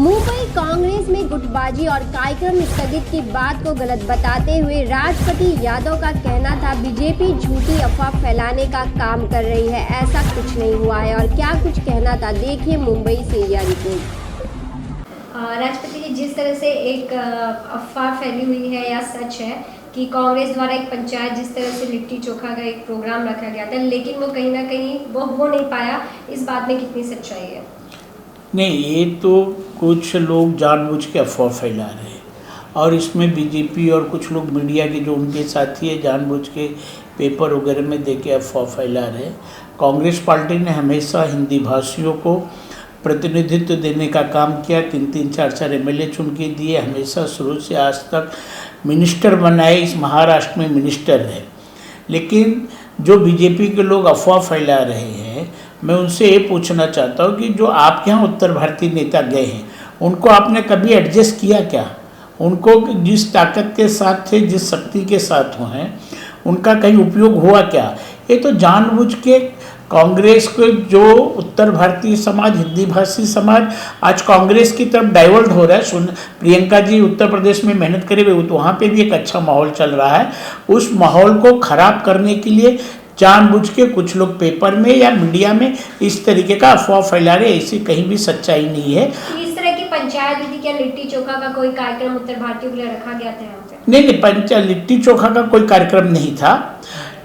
मुंबई कांग्रेस में गुटबाजी और कार्यक्रम स्थगित की बात को गलत बताते हुए राष्ट्रपति यादव का कहना था बीजेपी झूठी अफवाह फैलाने का काम कर रही है। ऐसा कुछ नहीं हुआ है और क्या कुछ कहना था, देखिए मुंबई से यह रिपोर्ट। राष्ट्रपति जी, जिस तरह से एक अफवाह फैली हुई है या सच है कि कांग्रेस द्वारा एक पंचायत जिस तरह से लिट्टी चोखा का एक प्रोग्राम रखा गया था, लेकिन वो कहीं ना कहीं वो हो नहीं पाया, इस बात में कितनी सच्चाई है? नहीं, ये तो कुछ लोग जानबूझ के अफवाह फैला रहे हैं और इसमें बीजेपी और कुछ लोग मीडिया के जो उनके साथी है जानबूझ के पेपर वगैरह में दे के अफवाह फैला रहे हैं। कांग्रेस पार्टी ने हमेशा हिंदी भाषियों को प्रतिनिधित्व देने का काम किया। 3-4 एमएलए चुन के दिए, हमेशा शुरू से आज तक मिनिस्टर बनाए, इस महाराष्ट्र में मिनिस्टर रहे। लेकिन जो बीजेपी के लोग अफवाह फैला रहे हैं, मैं उनसे ये पूछना चाहता हूँ कि जो आपके यहाँ उत्तर भारतीय नेता गए हैं उनको आपने कभी एडजस्ट किया क्या? उनको जिस ताकत के साथ थे, जिस शक्ति के साथ हुए हैं, उनका कहीं उपयोग हुआ क्या? ये तो जानबूझ के कांग्रेस के जो उत्तर भारतीय समाज, हिंदी भाषी समाज आज कांग्रेस की तरफ डाइवर्ट हो रहा है। प्रियंका जी उत्तर प्रदेश में मेहनत करे हुए, तो वहाँ पे भी एक अच्छा माहौल चल रहा है। उस माहौल को खराब करने के लिए जानबूझ के कुछ लोग पेपर में या मीडिया में इस तरीके का अफवाह फैला रहे, ऐसी कहीं भी सच्चाई नहीं है। इस तरह की पंचायत हुई थी क्या? लिट्टी चोखा का कोई कार्यक्रम उत्तर भारतीयों के लिए रखा गया था यहाँ पे? नहीं, लिट्टी चोखा का कोई कार्यक्रम नहीं था।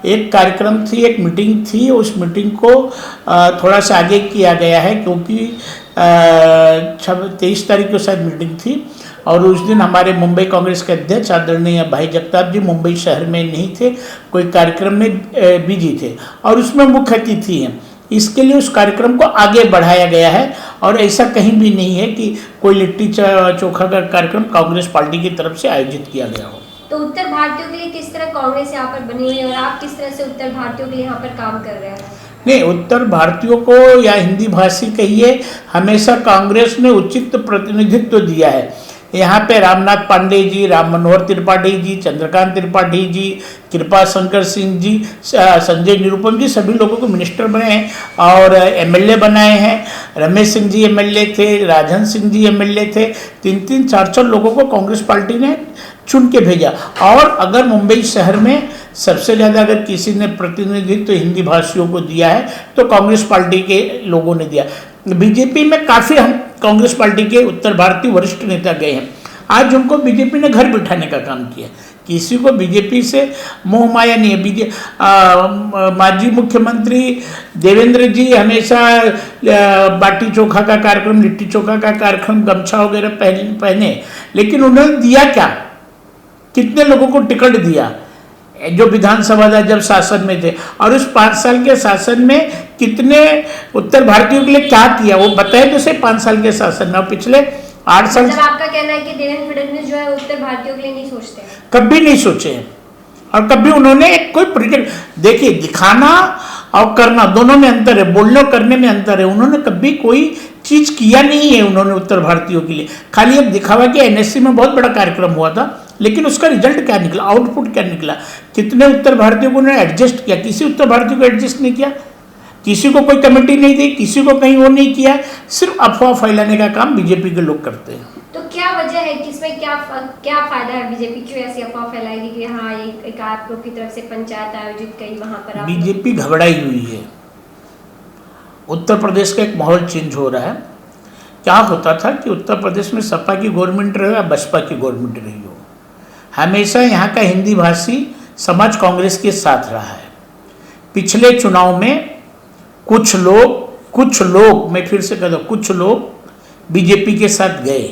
एक कार्यक्रम थी, एक मीटिंग थी। उस मीटिंग को थोड़ा सा आगे किया गया है क्योंकि 23 तारीख को शायद मीटिंग थी और उस दिन हमारे मुंबई कांग्रेस के अध्यक्ष आदरणीय भाई जगताप जी मुंबई शहर में नहीं थे, कोई कार्यक्रम में बिजी थे और उसमें मुख्य अतिथि हैं। इसके लिए उस कार्यक्रम को आगे बढ़ाया गया है और ऐसा कहीं भी नहीं है कि कोई लिट्टी चोखा का कार्यक्रम कांग्रेस पार्टी की तरफ से आयोजित किया गया हो। तो उत्तर भारतीयों के लिए किस तरह कांग्रेस यहाँ पर बनी हुई है और आप किस तरह से उत्तर भारतीयों के लिए यहाँ पर काम कर रहे हैं? नहीं, उत्तर भारतीयों को या हिंदी भाषी कहिए, हमेशा कांग्रेस ने उचित प्रतिनिधित्व दिया है। यहाँ पे रामनाथ पांडे जी, राम मनोहर त्रिपाठी जी, चंद्रकांत त्रिपाठी जी, कृपा शंकर सिंह जी, संजय निरुपम जी, सभी लोगों को मिनिस्टर बनाए हैं और एमएलए बनाए हैं। रमेश सिंह जी एमएलए थे, राजन सिंह जी एमएलए थे। 3-3, 4-4 लोगों को कांग्रेस पार्टी ने चुन के भेजा। और अगर मुंबई शहर में सबसे ज़्यादा अगर किसी ने प्रतिनिधित्व हिंदी भाषियों को दिया है तो कांग्रेस पार्टी के लोगों ने दिया। बीजेपी में काफ़ी हम कांग्रेस पार्टी के उत्तर भारतीय वरिष्ठ नेता गए हैं, आज उनको बीजेपी ने घर बिठाने का काम किया। किसी को बीजेपी से मोह माया नहीं है। माजी मुख्यमंत्री देवेंद्र जी हमेशा बाटी चोखा का कार्यक्रम, लिट्टी चोखा का कार्यक्रम, गमछा वगैरह पहने, लेकिन उन्होंने दिया क्या? कितने लोगों को टिकट दिया जो विधानसभा जब शासन में थे? और उस 5 साल के शासन में कितने उत्तर भारतीयों के लिए क्या किया वो बताए तो से 5 साल के शासन में। और पिछले 8 साल मतलब आपका कहना है कि देवेंद्र फडणवीस जो है उत्तर भारतीयों के लिए नहीं सोचते? कभी नहीं सोचे हैं और कभी उन्होंने कोई प्रोजेक्ट, देखिए दिखाना और करना दोनों में अंतर है, बोलने और करने में अंतर है। उन्होंने कभी कोई चीज किया नहीं है उन्होंने उत्तर भारतीयों के लिए, खाली एक दिखावा कि एनएससी में बहुत बड़ा कार्यक्रम हुआ था, लेकिन उसका रिजल्ट क्या निकला, आउटपुट क्या निकला? कितने उत्तर भारतीयों को उन्होंने एडजस्ट किया? किसी उत्तर भारतीय को एडजस्ट नहीं किया, किसी को कोई कमेटी नहीं दी, किसी को कहीं वो नहीं किया। सिर्फ अफवाह फैलाने का काम बीजेपी के लोग करते हैं। तो क्या वजह है कि इसमें क्या फायदा है? बीजेपी क्यों ऐसी अफवाह फैलाएगी कि हाँ एक आप लोग की तरफ से पंचायत आयोजित करी वहां पर? बीजेपी घबराई हुई है। उत्तर प्रदेश का एक माहौल चेंज हो रहा है। क्या होता था कि उत्तर प्रदेश में सपा की गवर्नमेंट रहे या बसपा की गवर्नमेंट रही हो, हमेशा यहाँ का हिंदी भाषी समाज कांग्रेस के साथ रहा है। पिछले चुनाव में कुछ लोग मैं फिर से कहता हूँ, कुछ लोग बीजेपी के साथ गए,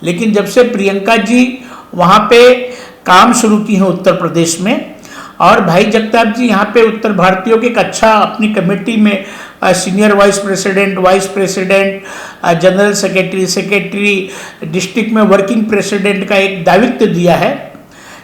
लेकिन जब से प्रियंका जी वहाँ पे काम शुरू की है उत्तर प्रदेश में और भाई जगताप जी यहाँ पे उत्तर भारतीयों के एक अच्छा अपनी कमेटी में senior vice president, general secretary, district में वर्किंग प्रेसिडेंट का एक दायित्व दिया है।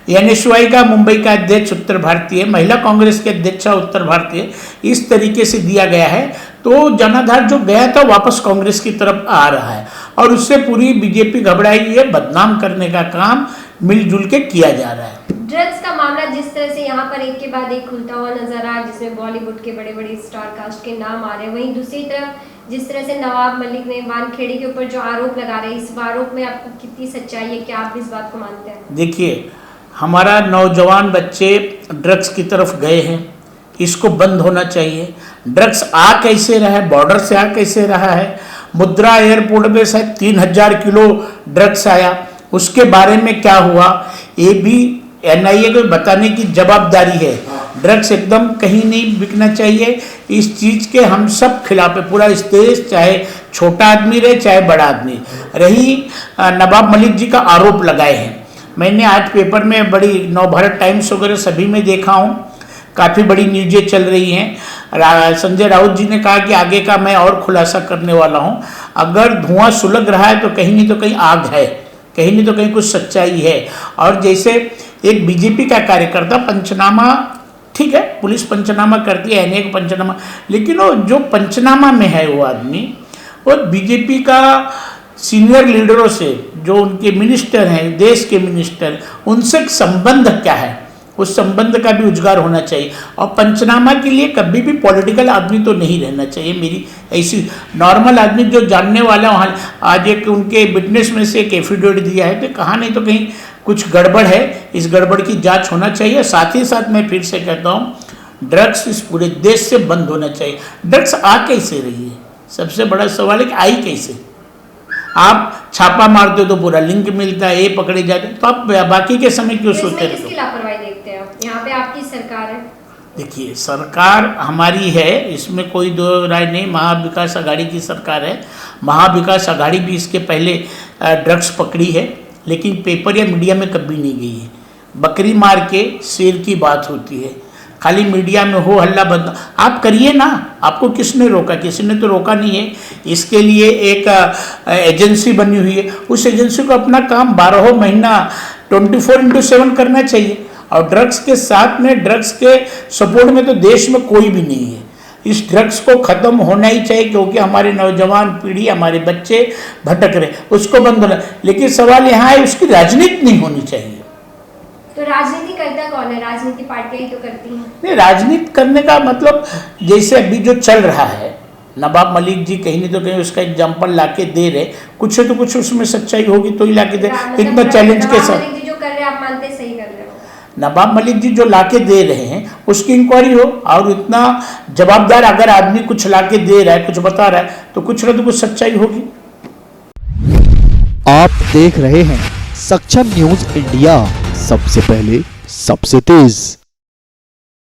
एनएसयूआई का मुंबई का अध्यक्ष उत्तर भारतीय, महिला कांग्रेस के अध्यक्ष उत्तर भारतीय, इस तरीके से दिया गया है। तो जनाधार जो गया था वापस कांग्रेस की तरफ आ रहा है और उससे पूरी बीजेपी घबराई है। बदनाम करने का काम मिलजुल के किया जा रहा है। ड्रग्स का मामला जिस तरह से यहाँ पर एक के बाद एक खुलता हुआ नजर आ रहा है, जिसमें बॉलीवुड के बड़े बड़े स्टार कास्ट के नाम आ रहे हैं, वहीं दूसरी तरफ जिस तरह से नवाब मलिक ने वानखेड़े के ऊपर जो आरोप लगा रहे हैं, इस आरोप में आपको कितनी सच्चाई है, क्या आप इस बात को मानते हैं? देखिए, हमारा नौजवान बच्चे ड्रग्स की तरफ गए हैं, इसको बंद होना चाहिए। ड्रग्स आ कैसे रहा है, बॉर्डर से आ कैसे रहा है? मुद्रा एयरपोर्ट में शायद 3000 किलो ड्रग्स आया, उसके बारे में क्या हुआ, ये भी NIA को बताने की जवाबदारी है। ड्रग्स एकदम कहीं नहीं बिकना चाहिए, इस चीज़ के हम सब खिलाफ है, पूरा इस देश, चाहे छोटा आदमी रहे चाहे बड़ा आदमी। रही नवाब मलिक जी का आरोप लगाए हैं, मैंने आज पेपर में बड़ी नवभारत टाइम्स वगैरह सभी में देखा हूँ, काफ़ी बड़ी न्यूज़ें चल रही हैं। संजय राउत जी ने कहा कि आगे का मैं और खुलासा करने वाला हूँ। अगर धुआं सुलग रहा है तो कहीं नहीं तो कहीं आग है, कहीं नहीं तो कहीं कुछ सच्चाई है। और जैसे एक BJP का कार्यकर्ता पंचनामा, ठीक है, पुलिस पंचनामा करती है, NIA को पंचनामा, लेकिन वो जो पंचनामा में है वो आदमी, वो BJP का सीनियर लीडरों से, जो उनके मिनिस्टर हैं, देश के मिनिस्टर, उनसे संबंध क्या है, उस संबंध का भी उजागर होना चाहिए। और पंचनामा के लिए कभी भी पॉलिटिकल आदमी तो नहीं रहना चाहिए, मेरी ऐसी नॉर्मल आदमी जो जानने वाला। वहाँ आज एक उनके विटनेस में से एक एफिडेविट दिया है, तो कहाँ नहीं तो कहीं कुछ गड़बड़ है, इस गड़बड़ की जांच होना चाहिए। साथ ही साथ मैं फिर से कहता हूँ, ड्रग्स इस पूरे देश से बंद होना चाहिए। ड्रग्स आ कैसे रही है, सबसे बड़ा सवाल है कि आई कैसे? आप छापा मारते हो तो पूरा लिंक मिलता है, ये पकड़े जाते हैं, तो आप बाकी के समय क्यों सोचते रहते हो? किसकी लापरवाही देखते हैं आप? यहाँ पे आपकी सरकार है। देखिए, सरकार हमारी है, इसमें कोई दो राय नहीं, महाविकास आघाड़ी की सरकार है। महाविकास आघाड़ी भी इसके पहले ड्रग्स पकड़ी है, लेकिन पेपर या मीडिया में कभी नहीं गई है। बकरी मार के शेर की बात होती है, खाली मीडिया में हो हल्ला बंद। आप करिए ना, आपको किसने रोका? किसी ने तो रोका नहीं है। इसके लिए एक एजेंसी बनी हुई है, उस एजेंसी को अपना काम 12 महीना 24/7 करना चाहिए। और ड्रग्स के साथ में, ड्रग्स के सपोर्ट में तो देश में कोई भी नहीं है। इस ड्रग्स को ख़त्म होना ही चाहिए, क्योंकि हमारे नौजवान पीढ़ी, हमारे बच्चे भटक रहे, उसको बंद होना। लेकिन सवाल यहाँ है, उसकी राजनीति नहीं होनी चाहिए। तो राजनीति करता कौन है? राजनीति पार्टियां ही तो करती हैं। नहीं, राजनीति करने का मतलब जैसे अभी जो चल रहा है, नवाब मलिक जी कहीं नहीं तो कहीं उसका एग्जाम्पल लाके दे रहे, कुछ है तो कुछ उसमें सच्चाई होगी तो ही लाके दे, इतना चैलेंज के साथ। नवाब मलिक जी जो कर रहे हैं, आप मानते सही कर रहे हो? नवाब मलिक जी जो लाके दे रहे हैं उसकी इंक्वायरी हो, और इतना जवाबदार अगर आदमी कुछ लाके दे रहा है, कुछ बता रहा है, तो कुछ ना तो कुछ सच्चाई होगी। आप देख रहे हैं सक्षम न्यूज इंडिया, सबसे पहले सबसे तेज।